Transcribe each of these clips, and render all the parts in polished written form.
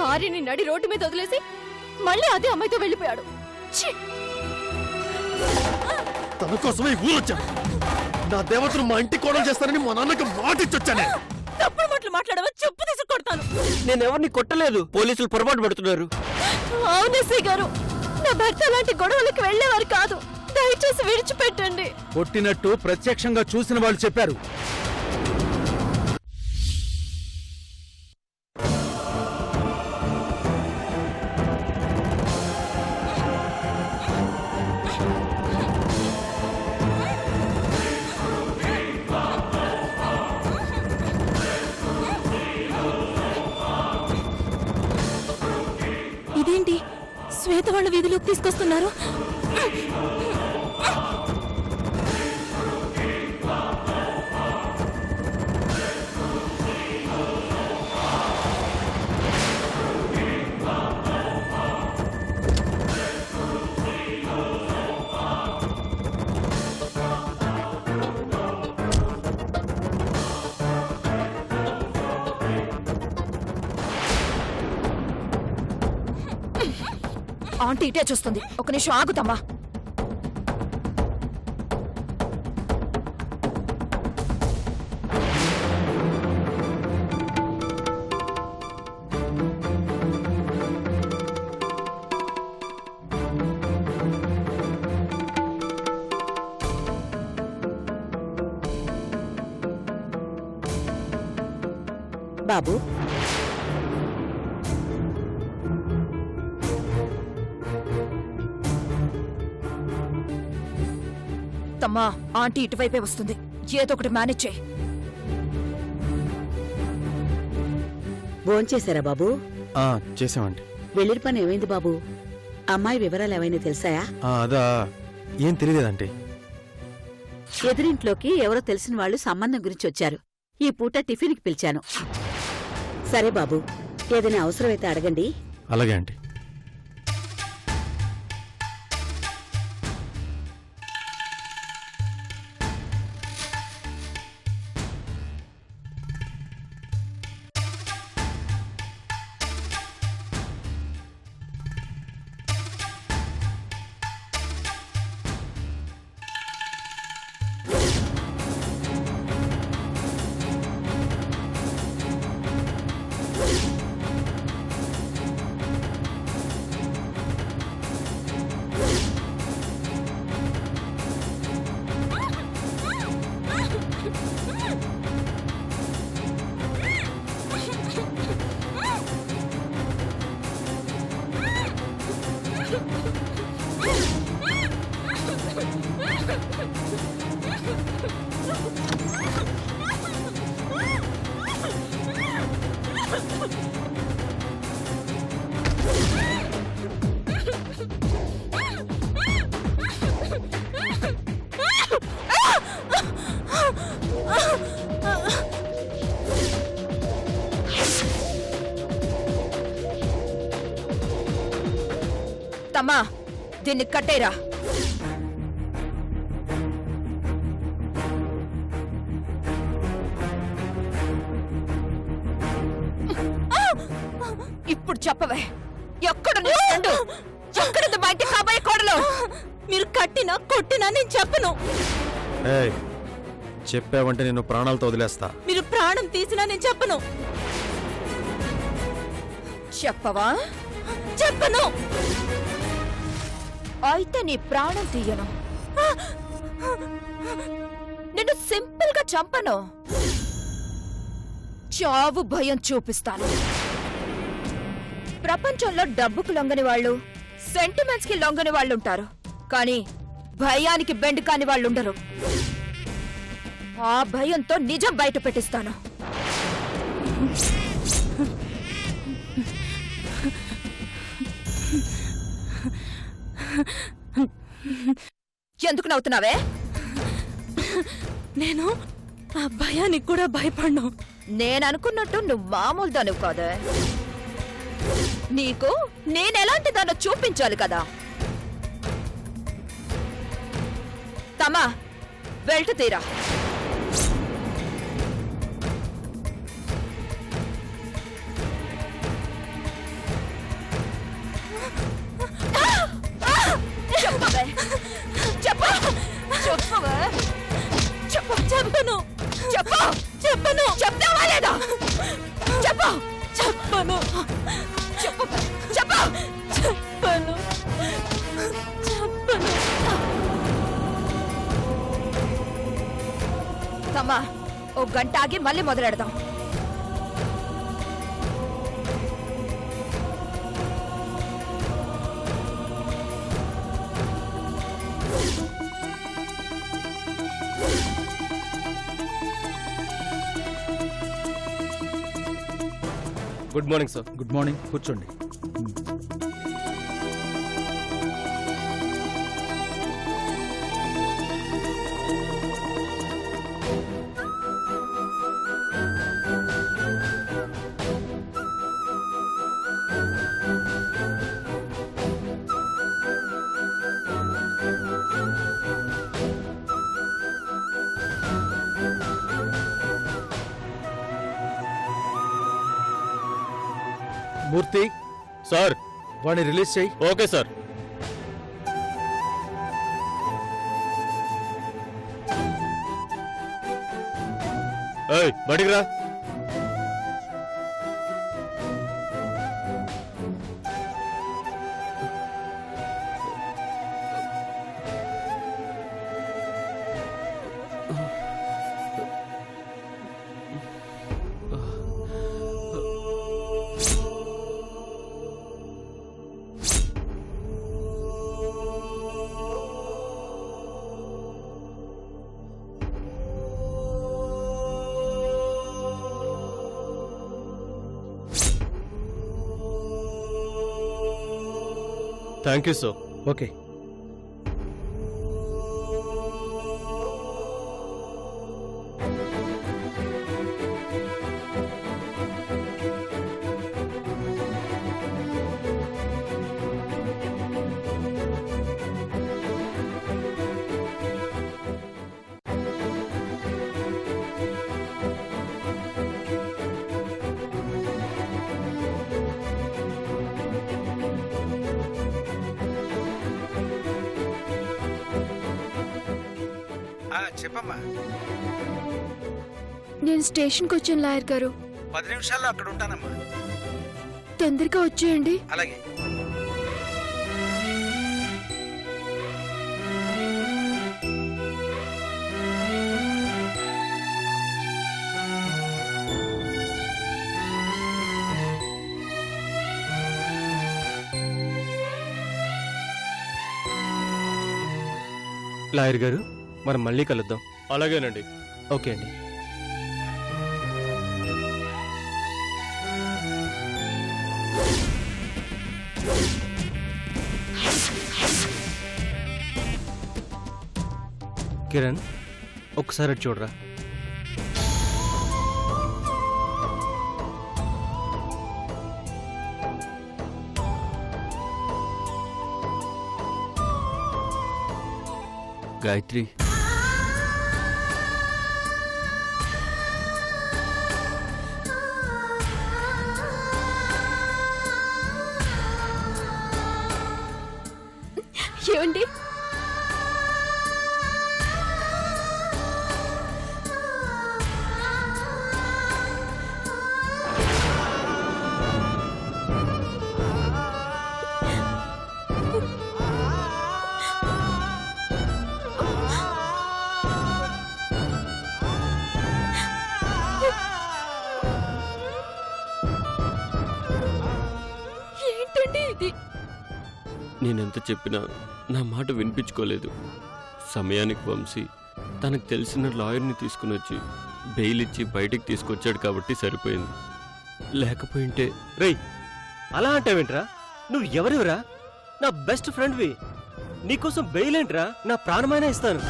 భార్యని నడి రోడ్డు మీద వదిలేసి మళ్ళీ అదే అమ్మాయితో వెళ్ళిపోయాడు. తన కోసమే ఊరొచ్చాను. నా దేవతను మా ఇంటి కోడలు చేస్తానని మా నాన్నకి మాటిచ్చొచ్చానే. తప్పుడు మాటలు మాట్లాడవా చెప్పు తీసి కొడతాను. నేను ఎవరిని కొట్టలేదు, పోలీసులు పొరపాటు పడుతున్నారు. అవును ఎస్ఐ గారు, నా భర్త అలాంటి గొడవలకు వెళ్లేవారు కాదు, దయచేసి విడిచిపెట్టండి. కొట్టినట్టు ప్రత్యక్షంగా చూసిన వాళ్ళు చెప్పారు. ఇదేంటి శ్వేత వాళ్ళ వీధిలోకి తీసుకొస్తున్నారు? ఆంటీ ఇటే చూస్తుంది, ఒక నిమిషం ఆగుతామా. బాబు, తమ్మా ఆంటీ ఇటువైపే వస్తుంది, ఏదో ఒకటి మేనేజ్ చేయి. భోంచేశారా బాబు? చేసామండి. వెళ్ళిన పని ఏమైంది బాబు? అమ్మాయి వివరాలు ఏమైనా తెలుసాయా? అదా ఏం తెలియలేదంటే. ఎదురింట్లోకి ఎవరో తెలిసిన వాళ్ళు సంబంధం గురించి వచ్చారు. ఈ పూట టిఫిన్కి పిలిచాను. సరే బాబు, ఏదైనా అవసరమైతే అడగండి. అలాగే అండి. తమ్మా దీన్ని కట్టేరా. ఇప్పుడు చెప్పవే, ఎక్కడ ఎక్కడుంది మా ఇంటి కాబోయే కోడలు? మీరు కట్టినా కొట్టినా నేను చెప్పను. చెప్పావంటే నేను ప్రాణాలతో వదిలేస్తా. మీరు ప్రాణం తీసినా నేను చెప్పను. చెప్పవా? చెప్పను. అయితే నీ ప్రాణం తీయను, నిన్ను సింపుల్ గా చంపను, చావు భయం చూపిస్తాను. ప్రపంచంలో డబ్బుకు లొంగని వాళ్ళు, సెంటిమెంట్స్ కి లొంగని వాళ్ళుంటారు, కానీ భయానికి బెండ్ కాని వాళ్ళుండరు. ఆ భయంతో నిజం బయట పెట్టిస్తాను. ఎందుకు నవ్వుతున్నావే? నేను ఆ భయానికి కూడా భయపడ్ను. నేననుకున్నట్టు నువ్వు మామూలు దానివి కాదే. నీకు నేనెలాంటి దాన్నో చూపించాలి కదా. తమా బెల్ట్ తీరా. గంట ఆగి మళ్ళీ మొదలెడదాం. Good morning sir. Good morning, కూర్చోండి. మూర్తి సార్. వాడిని రిలీజ్ చేయి. Okay sir. ఏయ్, బడికి రా. Thank you sir. ఓకే. చెప్పమ్మా. నేను స్టేషన్కి వచ్చాను లాయర్ గారు. 10 నిమిషాల్లో అక్కడ ఉంటానమ్మా. తొందరగా వచ్చేయండి. అలాగే. లాయర్ గారు, మనం మళ్ళీ కలుద్దాం. అలాగేనండి. ఓకే అండి. కిరణ్, ఒకసారి అటు చూడరా. గాయత్రి, ఏమండి? ఏంటండి ఇది? నేనెంత చెప్పినా నా మాట వినిపించుకోలేదు. సమయానికి వంశీ తనకు తెలిసిన లాయర్ని తీసుకుని వచ్చి బెయిల్ ఇచ్చి బయటికి తీసుకొచ్చాడు కాబట్టి సరిపోయింది. లేకపోయింటే... రేయ్, అలా అంటావేంట్రా? నువ్వు ఎవరివరా? నా బెస్ట్ ఫ్రెండ్వి. నీకోసం బెయిల్ ఏంట్రా? నా ప్రాణమైనా ఇస్తాను.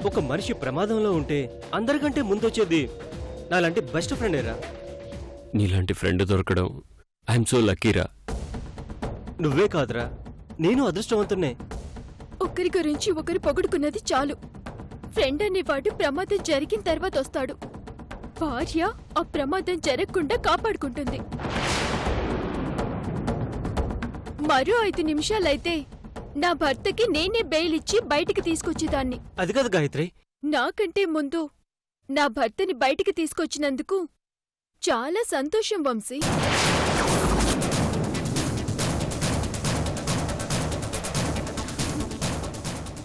ఒక మనిషి ప్రమాదంలో ఉంటే అందరికంటే ముందొచ్చేది నాలాంటి బెస్ట్ ఫ్రెండేరా. నీలాంటి ఫ్రెండ్ దొరకడం ఐఎమ్ సో లక్కీరా. నువ్వే కాదురా, నేను అదృష్టవంతున్నే. ఒకరి గురించి ఒకరు పొగుడుకున్నది చాలు. ఫ్రెండ్ అనేవాడు ప్రమాదం జరిగిన తర్వాత వస్తాడు. భార్య ఆ ప్రమాదం జరగకుండా కాపాడుకుంటుంది. మరో 5 నిమిషాలైతే నా భర్తకి నేనే బెయిల్ ఇచ్చి బయటికి తీసుకొచ్చేదాన్ని. అది కాదు గాయత్రి. నాకంటే ముందు నా భర్తని బయటికి తీసుకొచ్చినందుకు చాలా సంతోషం వంశీ.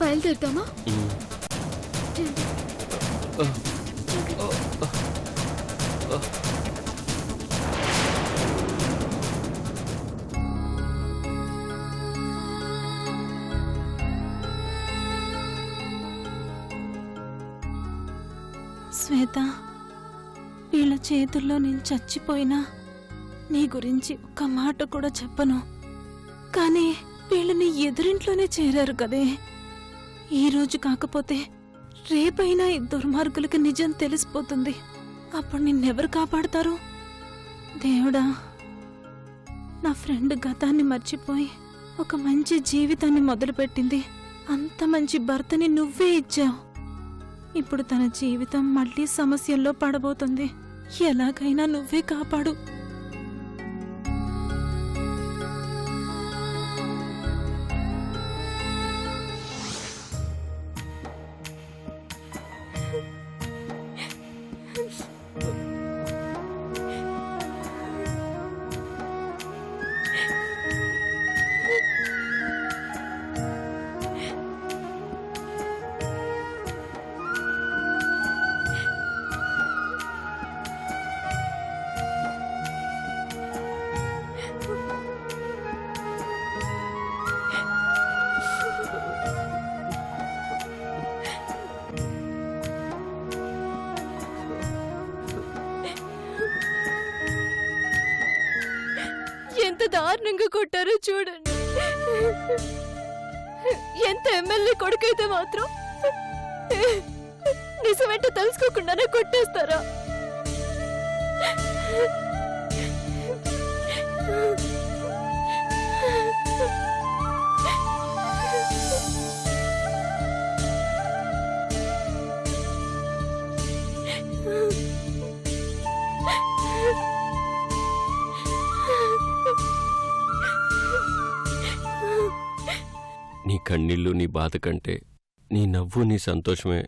బయలుదేరుతామా? శ్వేత, వీళ్ళ చేతుల్లో నేను చచ్చిపోయినా నీ గురించి ఒక్క మాట కూడా చెప్పను. కానీ వీళ్ళు నీ ఎదురింట్లోనే చేరారు కదే. ఈ రోజు కాకపోతే రేపైనా ఈ దుర్మార్గులకి నిజం తెలిసిపోతుంది. అప్పుడు నిన్నెవరు కాపాడతారు? దేవుడా, నా ఫ్రెండ్ గతాన్ని మర్చిపోయి ఒక మంచి జీవితాన్ని మొదలుపెట్టింది. అంత మంచి భర్తని నువ్వే ఇచ్చావు. ఇప్పుడు తన జీవితం మళ్ళీ సమస్యల్లో పడబోతుంది. ఎలాగైనా నువ్వే కాపాడు. ఎంత దారుణంగా కొట్టారో చూడండి. ఎంత ఎమ్మెల్యే కొడుకైతే మాత్రం నిజమేంటో తెలుసుకోకుండానే కొట్టేస్తారా? నీ కన్నీళ్ళు, నీ బాధ కంటే నీ నవ్వు, నీ సంతోషమే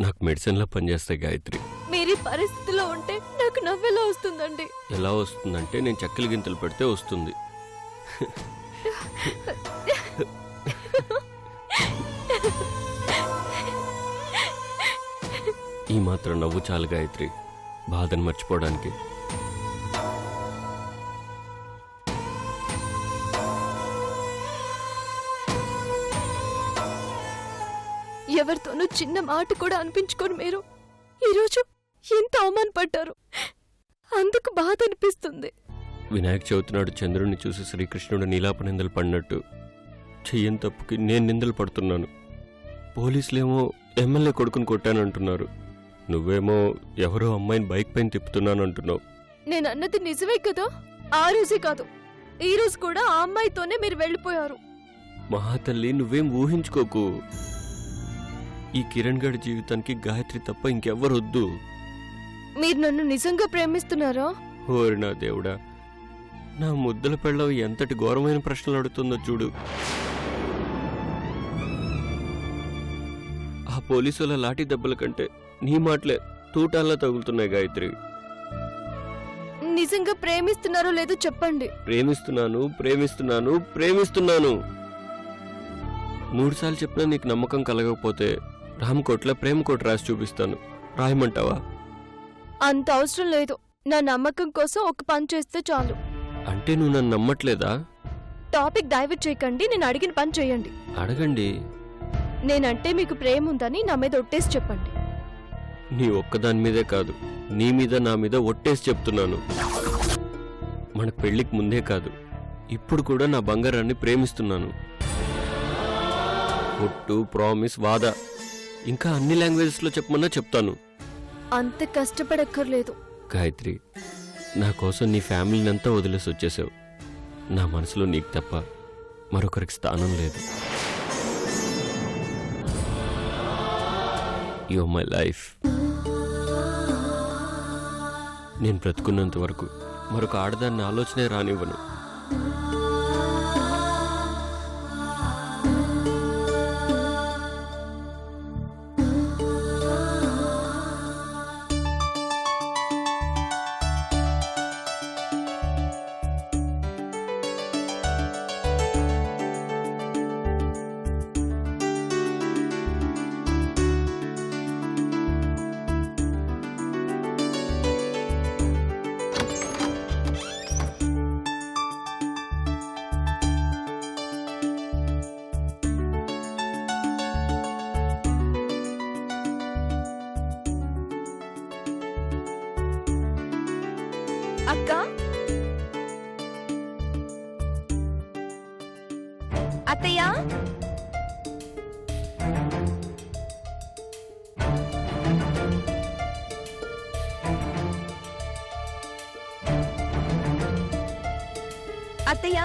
నాకు మెడిసిన్లా పనిచేస్తాయి గాయత్రి. మీరు ఈ పరిస్థితిలో ఉంటే నాకు నవ్వెలా వస్తుందండి? ఎలా వస్తుందంటే నేను చక్కలు గింతలు పెడితే వస్తుంది. ఈ మాత్రం నవ్వు చాలు గాయత్రి బాధను మర్చిపోవడానికి. ఎవరితోనూ చిన్న మాట కూడా అనిపించుకొని మీరు ఈరోజు ఎంత అవమానపడ్డారు. అందుకు బాధ అనిపిస్తుంది. వినాయక చవితి నాడు చంద్రుడిని చూసి శ్రీకృష్ణుడు నీలాప నిందలు పడినట్టు చెయ్యని తప్పుకి నేను నిందలు పడుతున్నాను. పోలీసులేమో ఎమ్మెల్యే కొడుకుని కొట్టానంటున్నారు. నువ్వేమో ఎవరో అమ్మాయిని బైక్ పైన తిప్పుతున్నాను అంటున్నావు. నేను అన్నది నిజమే కదా. ఆ రోజే కాదు, ఈ రోజు కూడా ఆ అమ్మాయితోనే మీరు వెళ్ళిపోయారు. మహాతల్లి, నువ్వేం ఊహించుకోకు. ఈ కిరణ్ గడి జీవితానికి గాయత్రి తప్ప ఇంకెవ్వరొద్దు. మీరు నన్ను నిజంగా ప్రేమిస్తున్నారా? ఓరి నా దేవుడా, నా ముద్దల పెళ్ళం ఎంతటి ఘోరమైన ప్రశ్నలు అడుగుతుందో చూడు. ఆ పోలీసుల లాఠీ దెబ్బల కంటే నీ మాటలే తూటాల్లా తగులుతున్నాయి గాయత్రి. నిజంగా ప్రేమిస్తున్నారో లేదో చెప్పండి. ప్రేమిస్తున్నాను, ప్రేమిస్తున్నాను, ప్రేమిస్తున్నాను. 3 సార్లు చెప్పినా నీకు నమ్మకం కలగకపోతే రామకోట్ల ప్రేమ కోట రాసి చూపిస్తాను. రాయమంటావా? అంత అవసరం లేదు. నా నమ్మకం కోసం ఒక పని చేస్తే చాలు. అంటే నువ్వు నన్ను నమ్మట్లేదా? టాపిక్ డైవర్ట్ చేయకండి. నేను అడిగిన పని చేయండి. అడగండి. నేనంటే మీకు ప్రేమ ఉందని నా మీద ఒట్టేసి చెప్పండి. నీ ఒక్కదాని మీదే కాదు, నీ మీద నా మీద ఒట్టేసి చెప్తున్నాను. మన పెళ్లికి ముందే కాదు, ఇప్పుడు కూడా నా బంగారాన్ని ప్రేమిస్తున్నాను. ఒట్టు, ప్రామిస్, వాదా, ఇంకా అన్ని లాంగ్వేజెస్లో చెప్పమన్నా చెప్తాను. అంత కష్టపడక్కర్లేదు. గాయత్రి, నా కోసం నీ ఫ్యామిలీని అంతా వదిలేసి వచ్చేసావు. నా మనసులో నీకు తప్ప మరొకరికి స్థానం లేదు. You are my life. నేను బ్రతుకున్నంత వరకు మరొక ఆడదాన్ని ఆలోచనే రానివ్వను. అక్క అత్తయ్య అత్తయ్య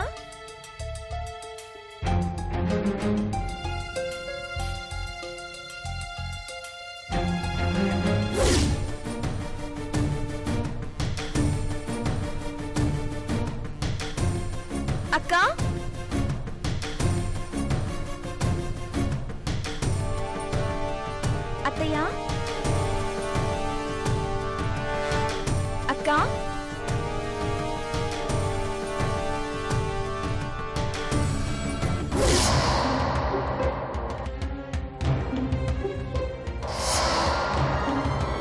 అక్క అత్తయ్య అక్క అత్తయ్య అక్క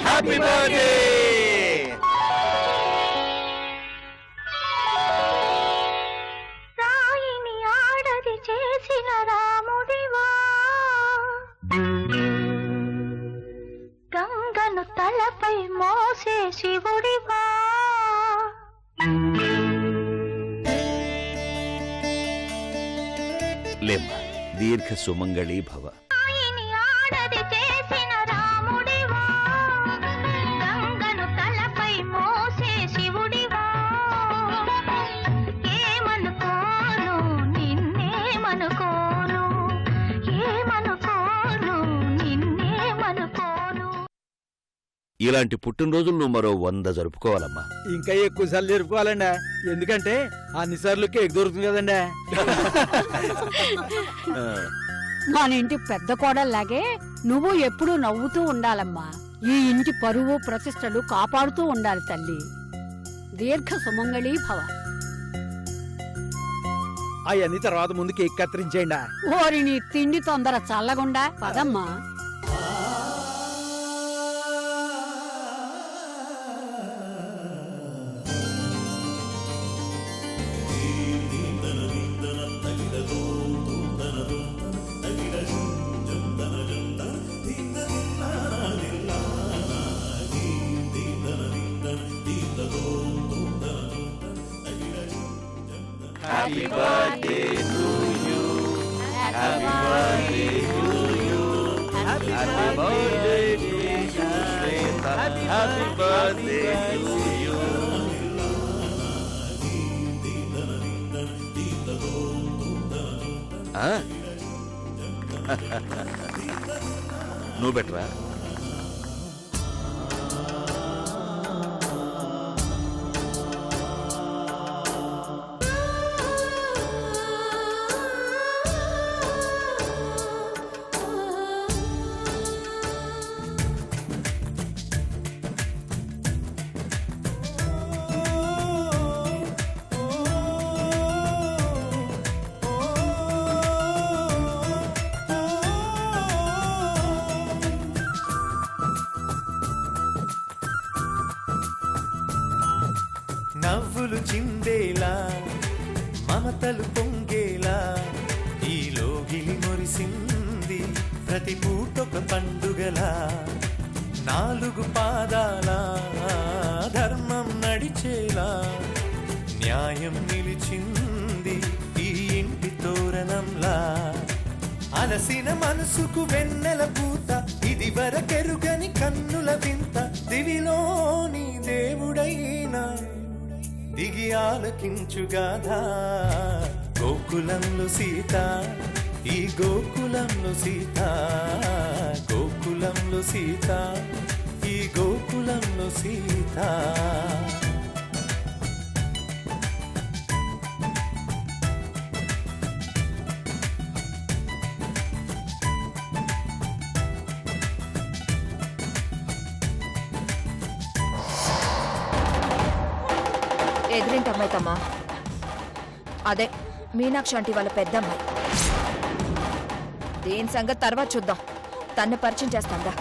హ్యాపీ బర్త్డే రాయిని ఆడది చేసిన రాముడివా గంగను తలపై మోసే శివుడివా లేమ్మా దీర్ఘ సుమంగళీ భవ. రాయిని ఆడది చేసిన రాముడివా గంగను తలపై మోసే శివుడివా ఏమనుకోను నిన్నేమనుకోను ఏమనుకోను నిన్నేమనుకోను. ఇలాంటి పుట్టినరోజులు నువ్వు మరో 100 జరుపుకోవాలమ్మా. ఇంకా ఎక్కువ సార్లు జరుపుకోవాలండి, ఎందుకంటే అన్నిసార్లు కేక్ దొరుకుతుంది కదండి. మన ఇంటి పెద్ద కోడల్లాగే నువ్వు ఎప్పుడూ నవ్వుతూ ఉండాలమ్మా. ఈ ఇంటి పరువు ప్రతిష్టలు కాపాడుతూ ఉండాలి తల్లి. దీర్ఘ సుమంగళీ భవ. అవన్నీ తర్వాత ముందు కేక్ కత్తిరించేయండి. ఓరి నీ తిండి తొందర చల్లగుండా పదమ్మా. Happy birthday to you. Happy birthday to you. Happy birthday to you, Shweta. Happy birthday to you. నువ్వు బెటరా? నవ్వులు చిందేలా మమతలు పొంగేలా ఈ లోగిలి మురిసింది ప్రతి పూటొక పండుగలా 4 పాదాల ధర్మం నడిచేలా న్యాయం నిలిచింది ఈ ఇంటి తోరణంలా అలసిన మనసుకు వెన్నెల పూత ఇది వరకెరుగని కన్నుల వింత దివిలోని దేవుడైనా దిగి ఆలకించుగాదా గోకులంలో సీత ఈ గోకులంలో సీత గోకులంలో సీత ఈ గోకులంలో సీత ఎదురింటి అమ్మాయి తమ్మా, అదే మీనాక్షి ఆంటీ వాళ్ళ పెద్దమ్మాయి. దీని సంగతి తర్వాత చూద్దాం, తన్ని పరిచయం చేస్తాందా.